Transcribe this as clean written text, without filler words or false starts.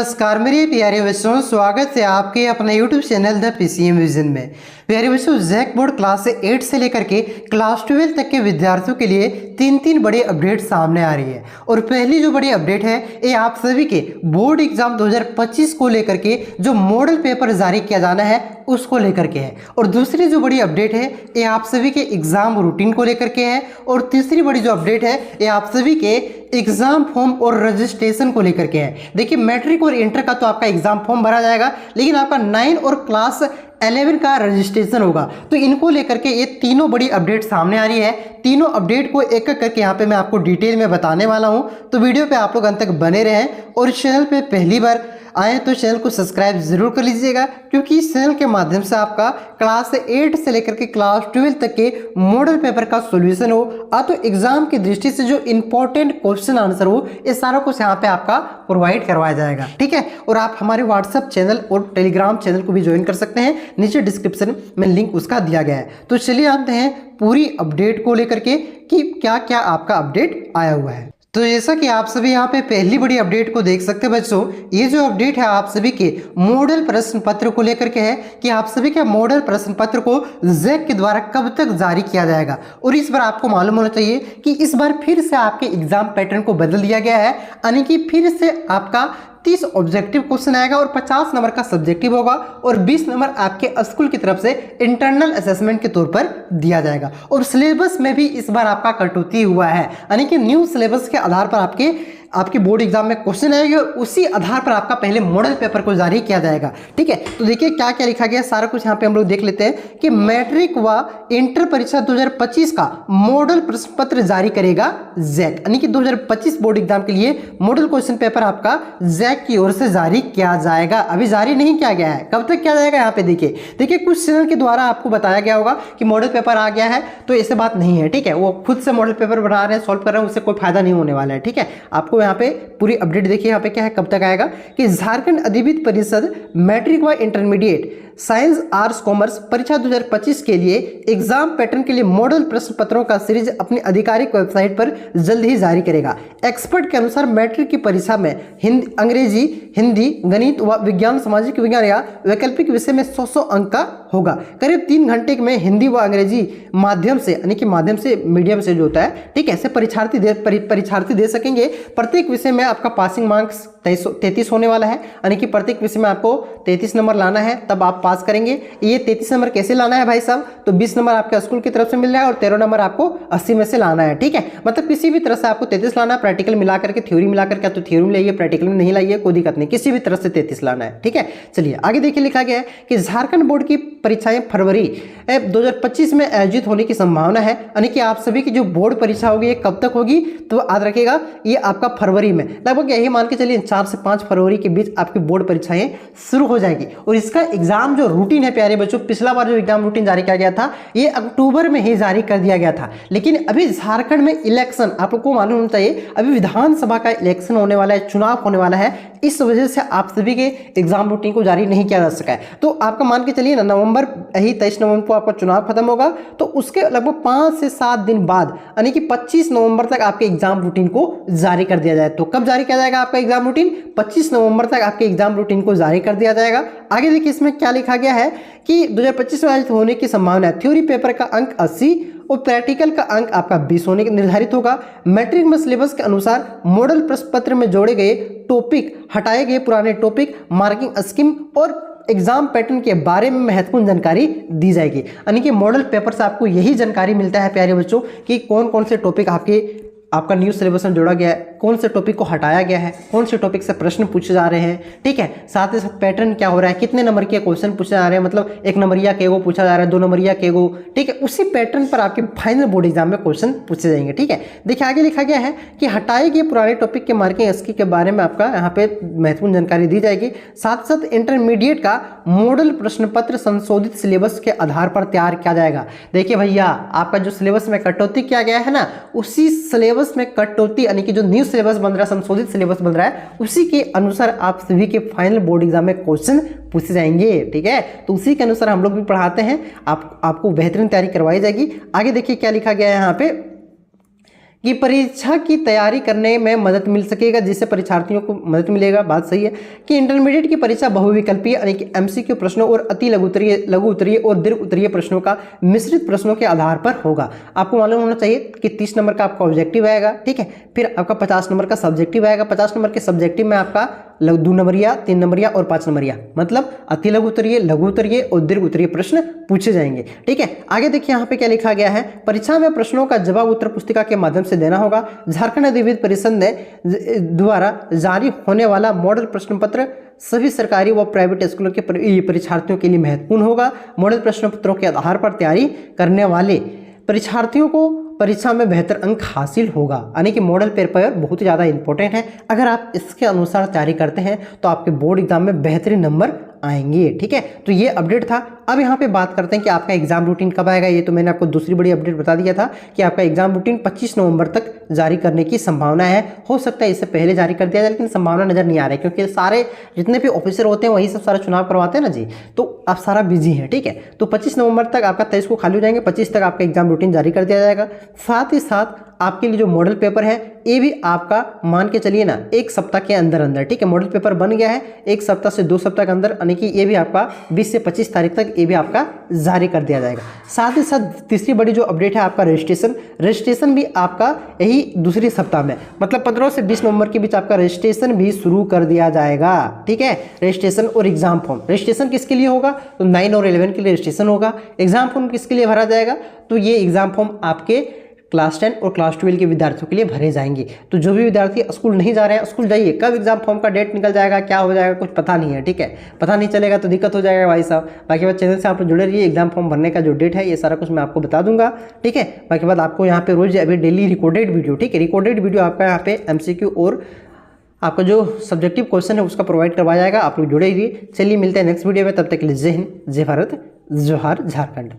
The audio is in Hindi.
नमस्कार मेरे प्यारे बच्चों, स्वागत है आपके अपने YouTube channel the PCM vision में। प्यारे बच्चों, जैक बोर्ड क्लास 8 से लेकर के क्लास 12 तक के विद्यार्थियों के लिए तीन बड़े अपडेट सामने आ रही है। और पहली जो बड़ी अपडेट है ये आप सभी के बोर्ड एग्जाम 2025 को लेकर के जो मॉडल पेपर जारी किया जाना है उसको लेकर के है। और दूसरी जो बड़ी अपडेट है ये आप सभी के एग्जाम रूटीन को लेकर के है। और तीसरी बड़ी जो अपडेट है ये आप सभी के एग्जाम फॉर्म और रजिस्ट्रेशन को लेकर के है। देखिए, मैट्रिक और इंटर का तो आपका एग्जाम फॉर्म भरा जाएगा, लेकिन आपका 9 और क्लास 11 का रजिस्ट्रेशन होगा। तो इनको लेकर के ये तीनों बड़ी अपडेट सामने आ रही है। तीनों अपडेट को एक एक करके यहाँ पे मैं आपको डिटेल में बताने वाला हूँ, तो वीडियो पे आप लोग अंत तक बने रहें। और चैनल पे पहली बार आए तो चैनल को सब्सक्राइब जरूर कर लीजिएगा, क्योंकि इस चैनल के माध्यम से आपका क्लास 8 से लेकर के क्लास 12 तक के मॉडल पेपर का सॉल्यूशन हो, तो एग्जाम की दृष्टि से जो इंपॉर्टेंट क्वेश्चन आंसर हो, ये सारा कुछ यहाँ पे आपका प्रोवाइड करवाया जाएगा। ठीक है, और आप हमारे व्हाट्सएप चैनल और टेलीग्राम चैनल को भी ज्वाइन कर सकते हैं, नीचे डिस्क्रिप्शन में लिंक उसका दिया गया है। तो चलिए आते हैं पूरी अपडेट को लेकर के कि क्या क्या आपका अपडेट आया हुआ है। तो जैसा कि आप सभी यहाँ पे पहली बड़ी अपडेट को देख सकते हैं बच्चों, ये जो अपडेट है आप सभी के मॉडल प्रश्न पत्र को लेकर के है कि आप सभी के मॉडल प्रश्न पत्र को जैक के द्वारा कब तक जारी किया जाएगा। और इस बार आपको मालूम होना चाहिए कि इस बार फिर से आपके एग्जाम पैटर्न को बदल दिया गया है, यानी कि फिर से आपका 30 ऑब्जेक्टिव क्वेश्चन आएगा और 50 नंबर का सब्जेक्टिव होगा और 20 नंबर आपके स्कूल की तरफ से इंटरनल असेसमेंट के तौर पर दिया जाएगा। और सिलेबस में भी इस बार आपका कटौती हुआ है, यानी कि न्यू सिलेबस के आधार पर आपके बोर्ड एग्जाम में क्वेश्चन आएंगे और उसी आधार पर आपका पहले मॉडल पेपर को जारी किया जाएगा। ठीक है, तो देखिए क्या क्या लिखा गया, सारा कुछ यहाँ पे हम लोग देख लेते हैं कि मैट्रिक व इंटर परीक्षा 2025 का मॉडल प्रश्न पत्र जारी करेगा जैक, यानी कि 2025 बोर्ड एग्जाम के लिए मॉडल क्वेश्चन पेपर आपका जैक की ओर से जारी किया जाएगा। अभी जारी नहीं किया गया है, कब तक किया जाएगा यहाँ पे देखिए कुछ चैनल के द्वारा आपको बताया गया होगा कि मॉडल पेपर आ गया है, तो ऐसे बात नहीं है। ठीक है, वो खुद से मॉडल पेपर बना रहे हैं, सॉल्व कर रहे हैं, उससे कोई फायदा नहीं होने वाला है। ठीक है, आपको यहाँ पे पूरी अपडेट देखिए यहाँ पे क्या है, कब तक आएगा कि झारखंड अधिविद्य परिषद मैट्रिक व इंटरमीडिएट साइंस आर्ट्स कॉमर्स परीक्षा 2025 के लिए एग्जाम पैटर्न के लिए मॉडल प्रश्न पत्रों का सीरीज अपनी आधिकारिक वेबसाइट पर जल्द ही जारी करेगा। एक्सपर्ट के अनुसार मैट्रिक की परीक्षा में अंग्रेजी, हिंदी, गणित व विज्ञान, सामाजिक विज्ञान या वैकल्पिक विषय में 100 अंक का होगा। करीब 3 घंटे में हिंदी व अंग्रेजी माध्यम से, यानी कि माध्यम से मीडियम से जो होता है, ठीक है, ऐसे परीक्षार्थी दे सकेंगे। प्रत्येक विषय में आपका पासिंग मार्क्स 33 होने वाला है, यानी कि प्रत्येक विषय में आपको 33 नंबर लाना है, तब आप पास करेंगे। ये 33 नंबर कैसे लाना है भाई साहब, तो 20 नंबर आपके स्कूल की तरफ से मिल रहा है और 13 नंबर आपको 80 में से लाना है। ठीक है, मतलब किसी भी तरह से आपको 33 लाना है, प्रैक्टिकल मिला करके, थ्योरी मिला करके, तो थ्योरी में लाइए, प्रैक्टिकल में नहीं लाइए, कोई दिक्कत नहीं, किसी भी तरह से 33 लाना है। ठीक है, चलिए आगे देखिए, लिखा गया है कि झारखंड बोर्ड की परीक्षाएं फरवरी 2025 में आयोजित होने की संभावना है, यानी कि आप सभी की जो बोर्ड परीक्षा होगी ये कब तक होगी, तो याद रखिएगा ये आपका फरवरी में, लगभग यही मान के चलिए 4 से 5 फरवरी के बीच आपकी बोर्ड परीक्षाएं शुरू हो जाएगी। और इसका एग्जाम जो रूटीन है प्यारे बच्चों, पिछला बार जो एग्जाम रूटीन जारी किया गया था ये अक्टूबर में ही जारी कर दिया गया था, लेकिन अभी झारखंड में इलेक्शन, आपको मालूम होना चाहिए, अभी विधानसभा का इलेक्शन होने वाला है, चुनाव होने वाला है, इस वजह से आप सभी के एग्जाम रूटीन को जारी नहीं किया जा सका है। तो आपका मान के चलिए ना, 23 नवंबर को आपका चुनाव खत्म होगा, तो उसके लगभग 5 से 7 दिन बाद, यानी कि 25 नवंबर तक आपके एग्जाम रूटीन को जारी कर दिया जाए। तो कब जारी किया जाएगा आपका एग्जाम रूटीन, 25 नवंबर तक आपके एग्जाम रूटीन को जारी कर दिया जाएगा। आगे देखिए इसमें क्या लिखा गया है कि 2025 में आयोजित होने की संभावना है। थ्योरी पेपर का अंक 80 और प्रैक्टिकल का अंक आपका 20 होने के निर्धारित होगा। मैट्रिक में सिलेबस के अनुसार मॉडल प्रश्न पत्र में जोड़े गए टॉपिक, हटाए गए पुराने टॉपिक, मार्किंग स्कीम और एग्जाम पैटर्न के बारे में महत्वपूर्ण जानकारी दी जाएगी। यानी कि मॉडल पेपर से आपको यही जानकारी मिलता है प्यारे बच्चों कि कौन कौन से टॉपिक आपका न्यू सिलेबस में जोड़ा गया है, कौन से टॉपिक को हटाया गया है, कौन से टॉपिक से प्रश्न पूछे जा रहे हैं। ठीक है, साथ ही साथ पैटर्न क्या हो रहा है, कितने नंबर के क्वेश्चन पूछे जा रहे हैं, मतलब 1 नंबरिया के गो पूछा जा रहा है, 2 नंबरिया के गो। ठीक है, उसी पैटर्न पर आपके फाइनल बोर्ड एग्जाम में क्वेश्चन पूछे जाएंगे। ठीक है, देखिए आगे लिखा गया है कि हटाए गए पुराने टॉपिक के मार्किंग स्कीम के बारे में आपका यहाँ पे महत्वपूर्ण जानकारी दी जाएगी। साथ साथ इंटरमीडिएट का मॉडल प्रश्न पत्र संशोधित सिलेबस के आधार पर तैयार किया जाएगा। देखिए भैया, आपका जो सिलेबस में कटौती किया गया है ना, उसी सिलेबस में कटौती, यानी कि जो न्यू सिलेबस बन रहा है, संशोधित सिलेबस बन रहा है, उसी के अनुसार आप सभी के फाइनल बोर्ड एग्जाम में क्वेश्चन पूछे जाएंगे। ठीक है, तो उसी के अनुसार हम लोग भी पढ़ाते हैं, आपको बेहतरीन तैयारी करवाई जाएगी। आगे देखिए क्या लिखा गया है यहाँ पे कि परीक्षा की तैयारी करने में मदद मिल सकेगा, जिससे परीक्षार्थियों को मदद मिलेगा। बात सही है कि इंटरमीडिएट की परीक्षा बहुविकल्पीय यानी कि एमसीक्यू प्रश्नों और अति लघु उत्तरीय और दीर्घ उत्तरीय प्रश्नों का मिश्रित प्रश्नों के आधार पर होगा। आपको मालूम होना चाहिए कि 30 नंबर का आपका ऑब्जेक्टिव आएगा, ठीक है, फिर आपका 50 नंबर का सब्जेक्टिव आएगा। 50 नंबर के सब्जेक्टिव में आपका 2 नंबरिया, 3 नंबरिया और 5 नंबरिया, मतलब अति लघु उत्तरीय और दीर्घ उत्तरीय प्रश्न पूछे जाएंगे, ठीक है। आगे देखिए यहाँ पे क्या लिखा गया है, परीक्षा में प्रश्नों का जवाब उत्तर पुस्तिका के माध्यम से देना होगा। झारखंड अधिविद्य परिषद ने द्वारा जारी होने वाला मॉडल प्रश्न पत्र सभी सरकारी व प्राइवेट स्कूलों के परीक्षार्थियों के लिए महत्वपूर्ण होगा। मॉडल प्रश्न पत्रों के आधार पर तैयारी करने वाले परीक्षार्थियों को परीक्षा में बेहतर अंक हासिल होगा, यानी कि मॉडल पेपर बहुत ही ज़्यादा इंपॉर्टेंट है। अगर आप इसके अनुसार तैयारी करते हैं तो आपके बोर्ड एग्जाम में बेहतरीन नंबर आएंगे, ठीक है। तो ये अपडेट था। अब यहाँ पे बात करते हैं कि आपका एग्जाम रूटीन कब आएगा। ये तो मैंने आपको दूसरी बड़ी अपडेट बता दिया था कि आपका एग्जाम रूटीन 25 नवंबर तक जारी करने की संभावना है। हो सकता है इससे पहले जारी कर दिया जाए, लेकिन संभावना नजर नहीं आ रही, क्योंकि सारे जितने भी ऑफिसर होते हैं वही सब सारा चुनाव करवाते हैं ना जी, तो आप सारा बिजी है, ठीक है। तो 25 नवंबर तक आपका 23 को खाली हो जाएंगे, 25 तक आपका एग्जाम रूटीन जारी कर दिया जाएगा। साथ ही साथ आपके लिए जो मॉडल पेपर है ये भी आपका मान के चलिए ना 1 सप्ताह के अंदर अंदर, ठीक है, मॉडल पेपर बन गया है 1 सप्ताह से 2 सप्ताह के अंदर, यानी कि ये भी आपका 20 से 25 तारीख तक ये भी आपका जारी कर दिया जाएगा। साथ ही साथ तीसरी बड़ी जो अपडेट है आपका रजिस्ट्रेशन भी आपका यही दूसरी सप्ताह में, मतलब 15 से 20 नवंबर के बीच आपका रजिस्ट्रेशन भी शुरू कर दिया जाएगा, ठीक है। रजिस्ट्रेशन और एग्जाम फॉर्म, रजिस्ट्रेशन किसके लिए होगा तो 9 और 11 के लिए रजिस्ट्रेशन होगा। एग्जाम फॉर्म किसके लिए भरा जाएगा तो ये एग्जाम फॉर्म आपके क्लास 10 और क्लास 12 के विद्यार्थियों के लिए भरे जाएंगे। तो जो भी विद्यार्थी स्कूल नहीं जा रहे हैं स्कूल जाइए, कब एग्जाम फॉर्म का डेट निकल जाएगा क्या हो जाएगा कुछ पता नहीं है, ठीक है, पता नहीं चलेगा तो दिक्कत हो जाएगा भाई साहब। बाकी बात चैनल से आप जुड़े रहिए, एग्जाम फॉर्म भरने का जो डेट है ये सारा कुछ मैं आपको बता दूंगा, ठीक है। बाकी बात आपको यहाँ पे रोज अभी डेली रिकॉर्डेड वीडियो, ठीक है, रिकॉर्डेड वीडियो आपका यहाँ पे MCQ और आपका जो सब्जेक्टिव क्वेश्चन है उसका प्रोवाइड करवाया जाएगा। आप लोग जुड़े रहिए। चलिए मिलते हैं नेक्स्ट वीडियो में, तब तक के लिए जय हिंद, जय भारत, जोहार झारखंड।